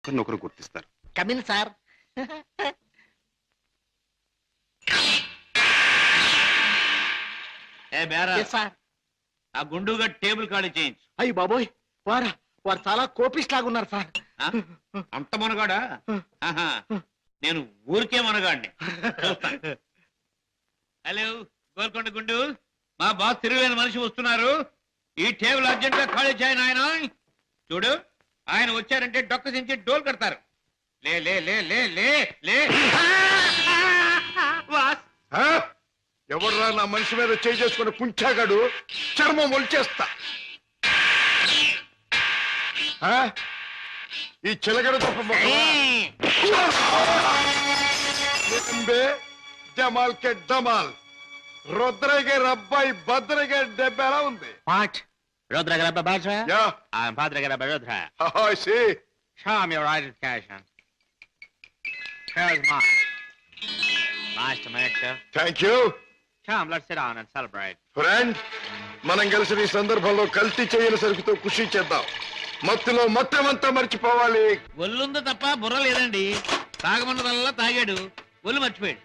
ఒకరినొకరు గుర్తిస్తారు. Come in sir. ఏ బేరా, సార్. ఆ గుండుగా టేబుల్ ఖాళీ చేయించు. అయ్యి బాబోయ్, వారు చాలా కోపిస్ట్ లాగా ఉన్నారు సార్. ఆ? అంత మనగాడా? ఆహా, నేను ఊరికే మనగాడిని. హలో గోల్కొండ గుండు, మా బాస్ తిరుగులేని మనిషి వస్తున్నారు. ఈ టేబుల్ అర్జెంట్ గా ఖాళీ చేయను. ఆయన చూడు, ఆయన వచ్చారంటే డొక్క దించి డోల్ కడతారు. లే లే లే లే లే లే. బాస్, ఎవడరా నా మనిషి మీద చేయి చేసుకుని కుంచాగాడు? చర్మం ఒలిచేస్తా. ఈ చిలకడ తప్ప జమాల్ కే డమాల్. రుద్రయ్య గారి అబ్బాయి భద్రయ్య గారి దెబ్బ ఎలా ఉంది? Rudra grab a badge. Yeah. I'm Padre grab a Rudra. I see. Show me your identification. Here's mine. Nice to meet you. Thank you. Come, let's sit down and celebrate. Friend, మనం కలిసి ఈ సందర్భంలో కల్తీ చేయని సరుకుతో ఖుషి చేద్దాం. మత్తులో మొత్తమంతా మర్చిపోవాలి. ఒళ్ళుందో తప్ప బుర్ర లేదండి. తాగమన్నదల్లా తాగాడు, ఒళ్ళు మర్చిపోయాడు.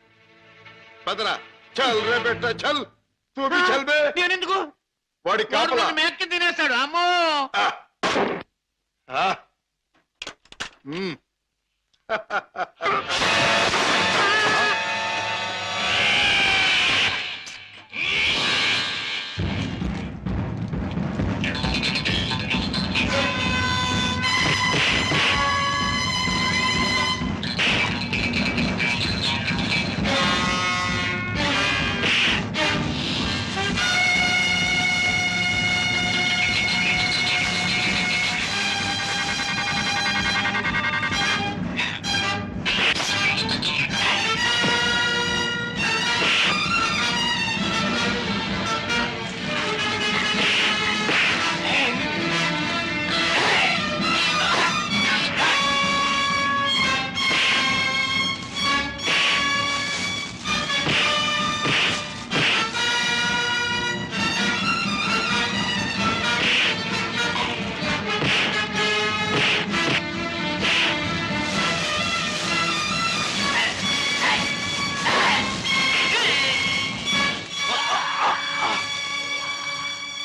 పదరా, చల్ రే బెట్ట, చల్. తూ భీ చల్ బే. నేనెందుకు? వాడి కాపలా మేక్కి తినేస్తాడు. అమ్మో.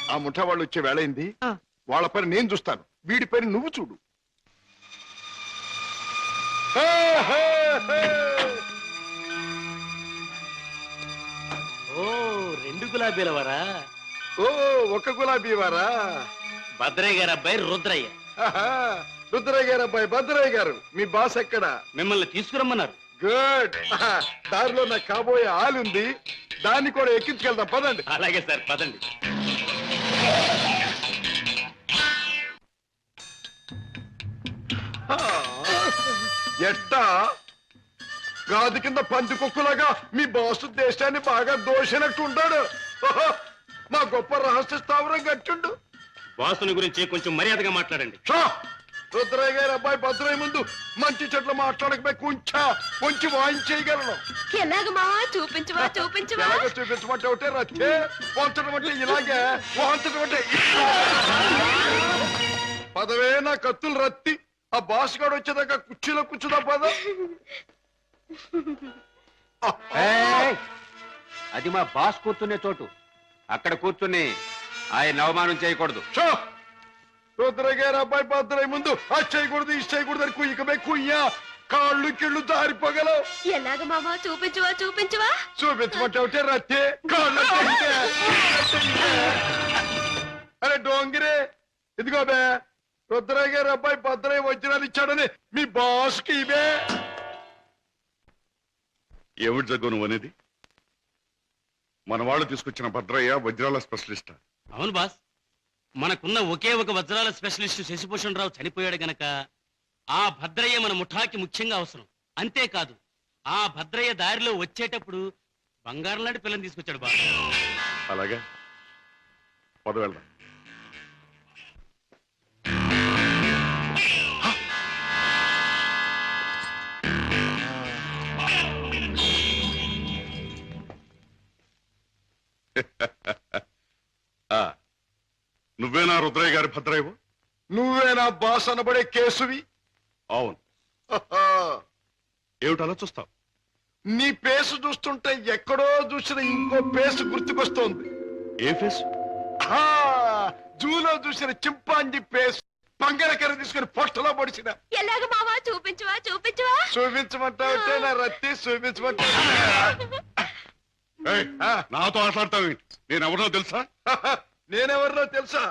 ఆ ముఠా వాళ్ళు వచ్చే వేళైంది. వాళ్ళ పని నేను చూస్తాను, వీడి పని నువ్వు చూడు. ఓ, 2 గులాబీల వారా? ఓ, ఒక గులాబీ వారా? భద్రయ్య గారి అబ్బాయి రుద్రయ్య. రుద్రయ్య గారు అబ్బాయి భద్రయ్య గారు. మీ బాస్ ఎక్కడా? మిమ్మల్ని తీసుకురమ్మన్నారు. గుడ్. దారిలో నా కాబోయే ఆలుంది, దాన్ని కూడా ఎక్కించుకెళ్దాం. పదండి. అలాగే సార్, పదండి. ఎట్టా గాది కింద పంది కుక్కులాగా మీ బాసు దేశాన్ని బాగా దోషినట్టు ఉంటాడు. మా గొప్ప రహస్య స్థావరం కట్టిండు. బాసుని గురించి కొంచెం మర్యాదగా మాట్లాడండి. రుద్రయ్య గారి అబ్బాయి భద్రయ్య ముందు మంచి చెట్లు మాట్లాడకపోయి కొంచెం వాయించేయగలను. ఎలాగో చూపించమంటే ఒకటే రచ్చే, వంచడం అంటే ఇలాగే, వాంచడం అంటే పదవే నా కత్తులు రత్తి. ఆ బాస్ గాడు వచ్చేదాకా కుర్చీలో కూర్చుదా పద. అది మా బాస్ కూర్చునే చోటు. అక్కడ కూర్చుని ఆయన అవమానం చేయకూడదు. రుద్రయ్య గారి అబ్బాయి భద్రయ్య ముందు అది చేయకూడదు, ఇది చేయకూడదు అని కుయ్యకమే కుయ్యా, కాళ్ళు కిళ్ళు జారిపోగలవు. ఎలాగ మామా చూపించవా? చూపించమంటే ఒకటే రత్తే, కాళ్ళు అరే డోంగిరే, ఇదిగో బే రుద్రయ్య గారి అబ్బాయి భద్రయ్య వజ్రాలు ఇచ్చాడని మీ బాస్ కి ఇవే. ఏమిటి జగ్గు నువ్వు అనేది? మన వాళ్ళు తీసుకొచ్చిన భద్రయ్య వజ్రాల స్పెషలిస్ట్. అవును బాస్, మనకున్న ఒకే ఒక వజ్రాల స్పెషలిస్ట్ శశిభూషణ్ రావు చనిపోయాడు గనక ఆ భద్రయ్య మన ముఠాకి ముఖ్యంగా అవసరం. అంతేకాదు, ఆ భద్రయ్య దారిలో వచ్చేటప్పుడు బంగారం లాంటి పిల్లని తీసుకొచ్చాడు బాస్. అలాగే పద వెళ్దాం. నువ్వేనా రుద్రయ్య గారి భద్రయ్యవు? నువ్వేనా బాస్ అనబడే కేసువి? అవును. ఏమిటి అలా చూస్తావు? నీ పేసు చూస్తుంటే ఎక్కడో చూసిన ఇంకో పేసు గుర్తుకొస్తోంది. ఏ ఫేస్? ఆ, జూలో చూసిన చింపాంజీ పేసు. పంగరకర తీసుకుని పొట్టలో పొడిచిన. ఎలాగ మావా చూపించవా చూపించవా చూపించమంటావుంటే నా రత్తి చూపించమంటావు. ఏయ్, నాతో మాట్లాడతావు? నేను ఎవరినో తెలుసా? నేనెవరినో తెలుసా?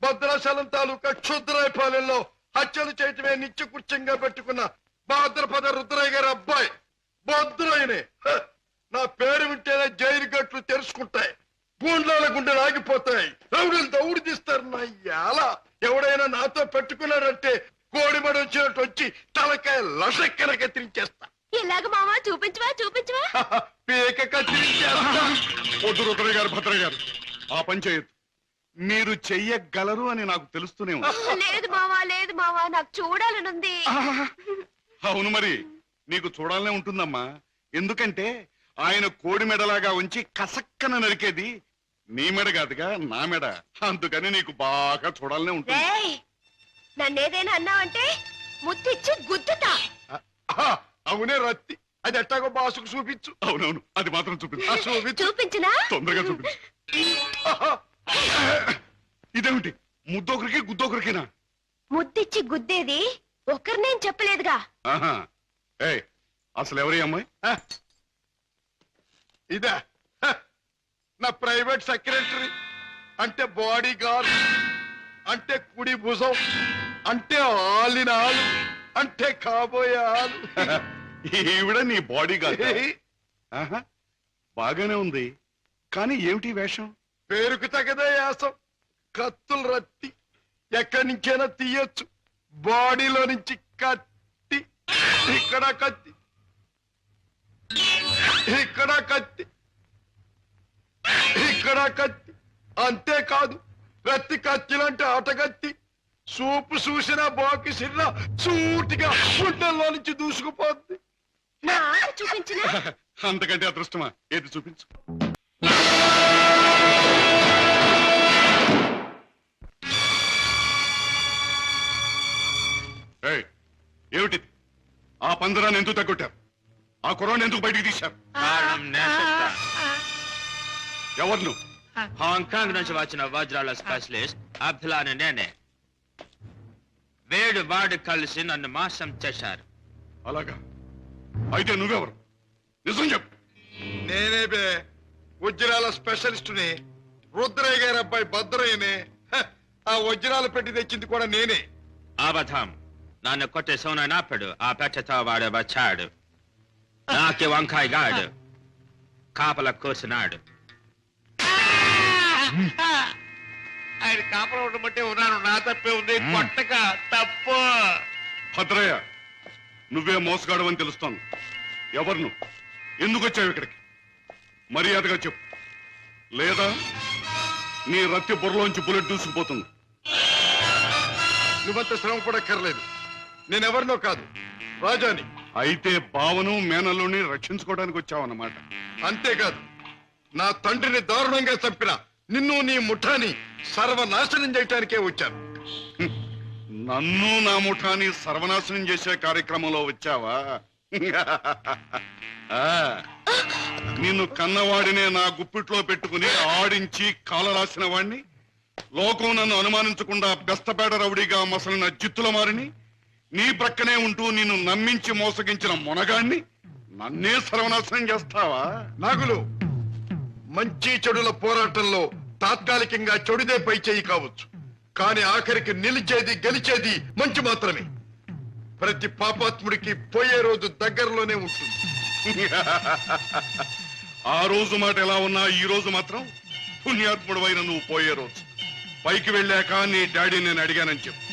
భద్రాచలం తాలూకా క్షుద్రాయపాలెంలో హత్యలు చేయటమే నిత్య కృత్యంగా పెట్టుకున్న భాద్రపద రుద్రయ్య గారి అబ్బాయి భద్రయ్యనే. నా పేరు వింటేనే జైలు గట్లు తెరుచుకుంటాయి, గూండ్లాల గుండెలు ఆగిపోతాయి, రౌడీలు దౌడు తీస్తారు. నా యాల ఎవడైనా నాతో పెట్టుకున్నాడంటే కోడిమడి వచ్చినట్టు వచ్చి తలకాయ లసక్కన కత్తిరించేస్తా. ఎలాగ మావా చూపించవా చూపించవా పీక కత్తిరించేస్తా. వద్దు రుద్రయ్య గారు, భద్రయ్య గారు, ఆ పని చేయొద్దు. మీరు చెయ్యగలరు అని నాకు తెలుస్తూనే ఉంది. లేదు మావా నాకు చూడాలనుంది. అవును, మరి నీకు చూడాలనే ఉంటుందమ్మా. ఎందుకంటే ఆయన కోడి మెడలాగా ఉంచి కసక్కన నరికేది నీ మెడ కాదుగా, నా మెడ. అందుకని నీకు బాగా చూడాలనే ఉంటుంది. రేయ్, నన్నేదైనా అన్నావంటే ముద్దిచ్చి గుద్దుతా. అవునే రత్తి, అది ఎట్టాగో బాసుకు చూపించు. అవునవును, అది మాత్రం చూపించు. చూపించు. చూపించినా తొందరగా చూపించు. ఇదేమిటి, ముద్దొకరికి గుద్దొకరికినా? ముద్దిచ్చి గుద్దేది ఒకరినేం చెప్పలేదుగా. ఆహా. ఏయ్, అసలు ఎవరి అమ్మాయి? ఇదా నా ప్రైవేట్ సెక్రటరీ, అంటే బాడీ గార్డ్, అంటే కుడి భుజం, అంటే ఆలిన ఆలు, అంటే కాబోయే ఆలు. ఈవిడ నీ బాడీ గార్డ్? ఆహా, బాగానే ఉంది. కానీ ఏమిటి వేషం? పేరుకు తగదే యాసం. కత్తులు రత్తి ఎక్కడి నుంచైనా తీయొచ్చు. బాడీలో నుంచి కత్తి, ఇక్కడ కత్తి, ఇక్కడ కత్తి, ఇక్కడ కత్తి. అంతేకాదు, రత్తి కత్తిలంటే ఆటగత్తి. సూపు చూసిన బాకి సిర్ర సూటిగా గుండెల్లో నుంచి దూసుకుపోద్ది. నా ఆట చూపించినా అంతకంటే అదృష్టమా? ఏది చూపించు. ఏయ్, ఏమిటిది? ఆ పందరాన్ని ఎందుకు తగ్గొట్టారు? ఆ కుర్రాన్ని ఎందుకు బయటికి తీశారు? కారణం నేను చెప్తాను. ఎవరు నువ్వు? హాంకాంగ్ నుంచి వచ్చిన వజ్రాల స్పెషలిస్ట్ అబ్దుల్లాని నేనే. వేడు వాడు కలిసి నన్ను మోసం చేశారు. అలాగా? అయితే నువ్వెవరు? నిజం చెప్పు. నేనే బే, వజ్రాల స్పెషలిస్టుని. రుద్రయ్య గారి అబ్బాయి భద్రయ్యనే. ఆ వజ్రాలు పెట్టి తెచ్చింది కూడా నేనే. అబద్ధం. నన్ను కొట్టే సోనప్పుడు ఆ పెట్టతో వాడు వచ్చాడు. నాకి వంకాయ గాడు కాపల కూర్చున్నాడు. ఆయన కాపలా ఉండమంటే ఉన్నాను. నా తప్పే ఉంది. కొట్టక తప్పు. భద్రయ్య, నువ్వే మోసగాడవని తెలుస్తోంది. ఎవరు నువ్వు? ఎందుకు వచ్చావు ఇక్కడికి? మర్యాదగా చెప్పు, లేదా నీ రత్తి బుర్రలోంచి బుల్లెట్ దూసుకుపోతుంది. నువ్వంత శ్రమ పడక్కర్లేదు. నేనెవరినో కాదు, రాజాని. అయితే బావను మేనల్లుని రక్షించుకోవడానికి వచ్చావన్నమాట. అంతేకాదు, నా తండ్రిని దారుణంగా చంపిన నిన్ను నీ ముఠాని సర్వనాశనం చేయటానికే వచ్చాను. నన్ను నా ముఠాని సర్వనాశనం చేసే కార్యక్రమంలో వచ్చావా? ఆ, నిన్ను కన్నవాడినే నా గుప్పిట్లో పెట్టుకుని ఆడించి కాలరాసిన వాణ్ణి, లోకం నన్ను అనుమానించకుండా బెస్తపేట రౌడీగా మసలిన జిత్తుల మారిని, నీ ప్రక్కనే ఉంటూ నిన్ను నమ్మించి మోసగించిన మొనగాణ్ణి నన్నే సర్వనాశనం చేస్తావా? నాగులు, మంచి చెడుల పోరాటంలో తాత్కాలికంగా చెడుదే పై చేయి కావచ్చు, కానీ ఆఖరికి నిలిచేది గెలిచేది మంచి మాత్రమే. ప్రతి పాపాత్ముడికి పోయే రోజు దగ్గరలోనే ఉంటుంది. ఆ రోజు మాట ఎలా ఉన్నా ఈ రోజు మాత్రం పుణ్యాత్ముడు అయిన నువ్వు పోయే రోజు. పైకి వెళ్ళాక నీ డాడీ నేను అడిగానని చెప్పు.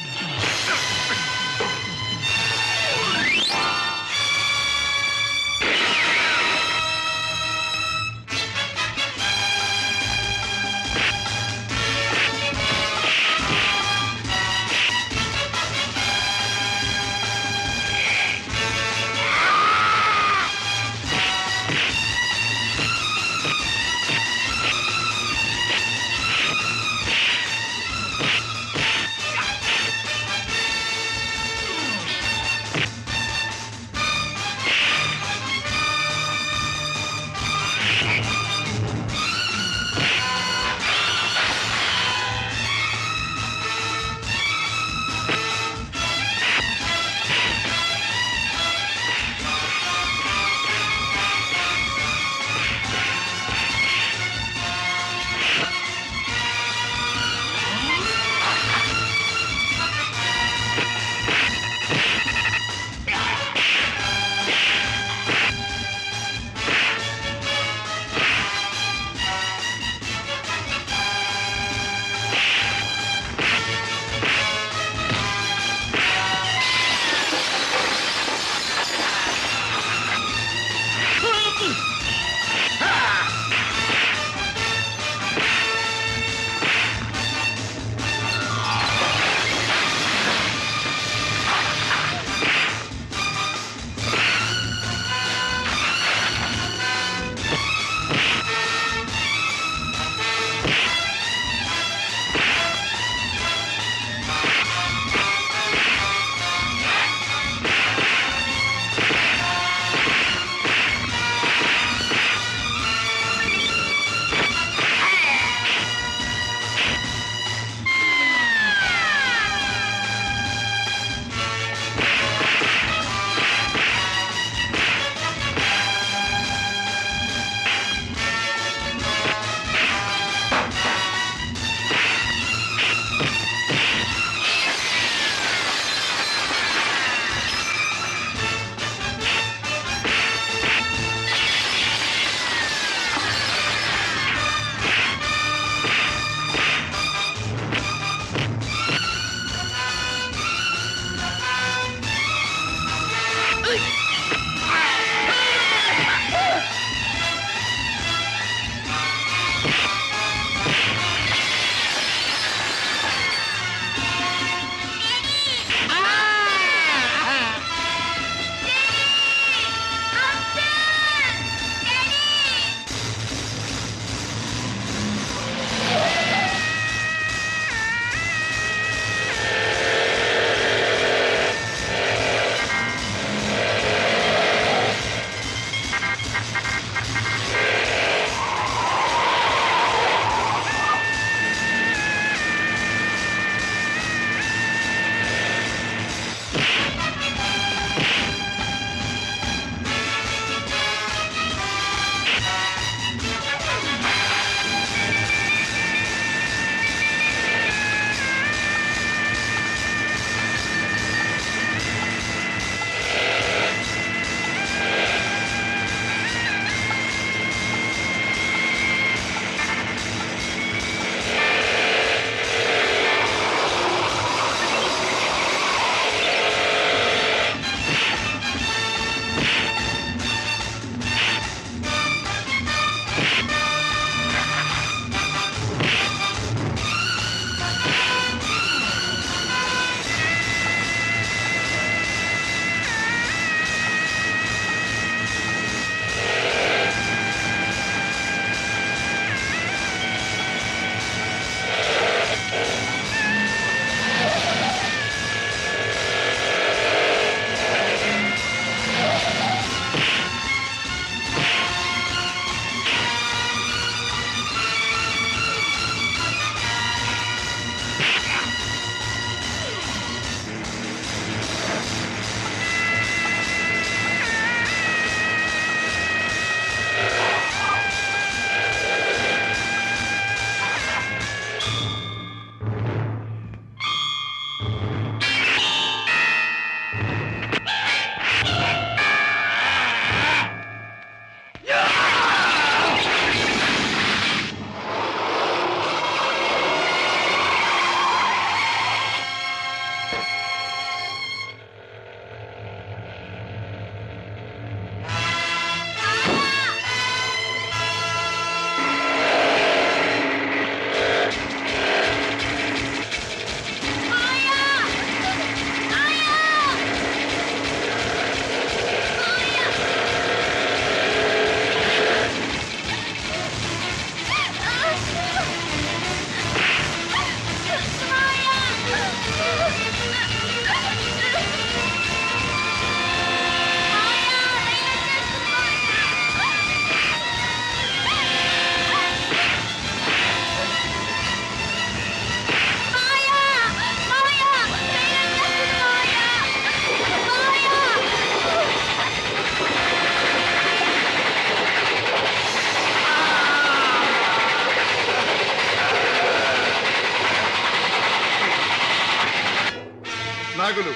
నాగులు,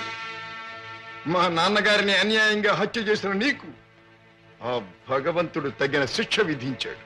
మా నాన్నగారిని అన్యాయంగా హత్య చేసిన నీకు ఆ భగవంతుడు తగిన శిక్ష విధించాడు.